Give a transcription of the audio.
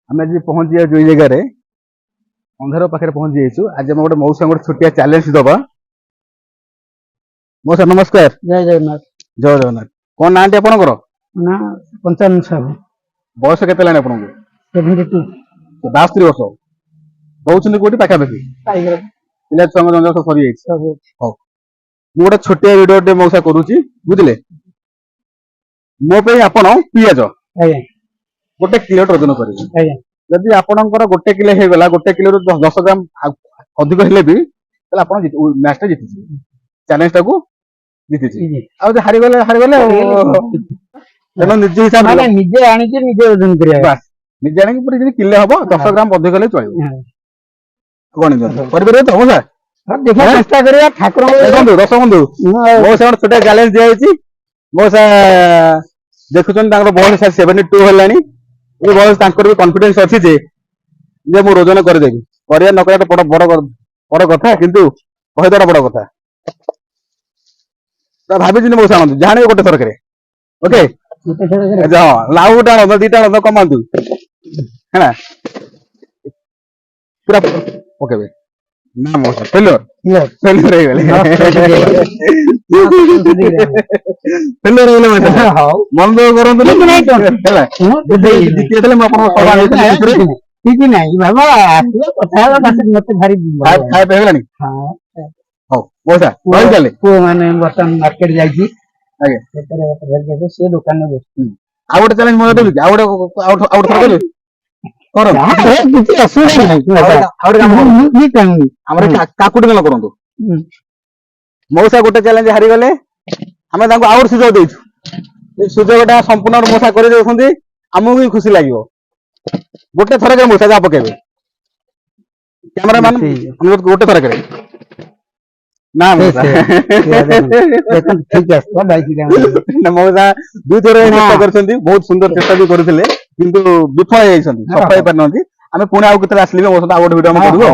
ଆମେ ଆଜି ପହଞ୍ଚି ଯୋଉ ଜାଗାରେ ଅନ୍ଧାର ପାଖରେ ପହଞ୍ଚି ଯାଇଛୁ। ଆଜି ଆମେ ଗୋଟେ ମଉସା ଗୋଟେ ଛୋଟିଆ ଚ୍ୟାଲେଞ୍ଜ ଦବା। ମଉସା ନମସ୍କାର। ଜୟ ଜଗନ୍ନାଥ। ଜୟ ଜଗନ୍ନାଥ। କଣ ନାଁଟି ଆପଣଙ୍କର? ନା 55 ସାହୁ। ବୟସ କେତେ ହେଲାଣି ଆପଣଙ୍କୁ? 72। 72 ବର୍ଷ। ରହୁଛନ୍ତି କୋଉଠି ପାଖାପାଖି? ପିଲା ଛୁଆଙ୍କ ଜଞ୍ଜାଳ ସବୁ ସରିଯାଇଛି। ହଉ, ମୁଁ ଗୋଟେ ଛୋଟିଆ ଭିଡିଓ ଟେ ମଉସା କରୁଛି, ବୁଝିଲେ? ମୋ ପାଇଁ ଆପଣ ପିଆଜ ଆଜ୍ଞା ଗୋଟେ କିଲୋ ଓଜନ କରିବେ। ଆଜ୍ଞା ଯଦି ଆପଣଙ୍କର ଗୋଟେ କିଲୋ ହେଇଗଲା, ଗୋଟେ କିଲୋରୁ 10 ଗ୍ରାମ ଅଧିକ ହେଲେ ବି ତାହେଲେ ଆପଣ ମ୍ୟାଚ ଟା ଜିତିଯିବେ, ଚ୍ୟାଲେଞ୍ଜ ଟାକୁ ଜିତିଯିବେ। ଆଉ ଯଦି ହାରିଗଲେ ହାରିଗଲେ ତେଣୁ ନିଜେ ହିସାବରେ ନିଜେ ଆଣିକି ନିଜେ ଓଜନ କରିବା। ବାସ୍, ନିଜେ ଆଣିକି ପୁରା ଯଦି କିଲେ ହବ 10 ଗ୍ରାମ ଅଧିକ ହେଲେ ଚଳିବ। ଗଣି ଦିଅନ୍ତୁ, କରିପାରିବେ ତ ମଉସା? ଦେଖିବା ଚେଷ୍ଟା କରିବା। ଠାକୁର ଦେଖନ୍ତୁ ଦର୍ଶକ ବନ୍ଧୁ, ମଉସା ଗୋଟେ ଛୋଟିଆ ଚ୍ୟାଲେଞ୍ଜ ଦିଆଯାଇଛି। ମଉସା ଦେଖୁଛନ୍ତି ତାଙ୍କର ବୟସ 72 ହେଲାଣି। ଏ ବୟସ ତାଙ୍କର ବି କନଫିଡେନ୍ସ ଅଛି ଯେ ମୁଁ ଓଜନ କରିଦେବି। କରିବା ନ କରିବା ବଡ କଥା, କିନ୍ତୁ କହିଦେବା ବଡ କଥା। ଭାବିଛନ୍ତି ମଉସା ଆଣନ୍ତୁ, ଯାହା ଗୋଟେ ଥରକରେ। ଓକେ, ହଁ, ଲାଉ ଗୋଟେ ଆଣନ୍ତୁ, ଦିଟା ଆଣନ୍ତୁ, କମାନ୍ତୁ ହେଲା, ପୁରା ପକେଇବେ। ନା ମଉସା ଫେଲୁଅର ହେଇଗଲେ। ଫେଲୁଅର ହେଇଗଲେ ମଉସା। ମନ ଦୁଃଖ କରନ୍ତୁ ହେଲା। ଜିତିଯାଇଥିଲେ ମୁଁ ଆପଣଙ୍କ କିଛି ନାହିଁ ବାବା, କଥା ହେବା ମତେ ଭାରି ଖାଇବା ହେଇଗଲାଣି। ହଉ ମଉସା ରହିଲେ। ପୁଅ ମାନେ ବର୍ତ୍ତମାନ ମାର୍କେଟ ଯାଇଛି। ଆଜ୍ଞା, ସେ ଦୋକାନରେ ବସିଛି। ଆଉ ଗୋଟେ ଚ୍ୟାଲେଞ୍ଜ ମଉସା ଦେବି କି? ଆଉ ଗୋଟେ ଥର ଦେବି। କିଛି ଅସୁବିଧା ନାହିଁ। ଆମର କାକୁଡି ତେଲ କରନ୍ତୁ। ମଉସା ଗୋଟେ ଚ୍ୟାଲେଞ୍ଜ ହାରିଗଲେ, ଆମେ ତାଙ୍କୁ ଆଉ ଗୋଟେ ସୁଯୋଗ ଦେଇଛୁ। ଏ ସୁଯୋଗଟା ସମ୍ପୂର୍ଣ୍ଣ ମଉସା କରିଦେଉଛନ୍ତି, ଆମକୁ ବି ଖୁସି ଲାଗିବ। ଗୋଟେ ଥରକରେ ମଉସା ଯାହା ପକେଇବେ। କ୍ୟାମେରାମ୍ୟାନ ଗୋଟେ ଥରକରେ। ନା ମଉସା ମଉସା ଦୁଇଥର ଚେଷ୍ଟା କରିଛନ୍ତି, ବହୁତ ସୁନ୍ଦର ଚେଷ୍ଟା ବି କରିଥିଲେ, କିନ୍ତୁ ବିଫଳ ହେଇଯାଇଛନ୍ତି, ସଫଳ ହେଇପାରିନାହାନ୍ତି। ଆମେ ପୁଣି ଆଉ କେତେବେଳେ ଆସିଲେ ବି ମୋ ସହିତ ଆଉ ଗୋଟେ ଭିଡିଓ ଆମେ କରିବୁ।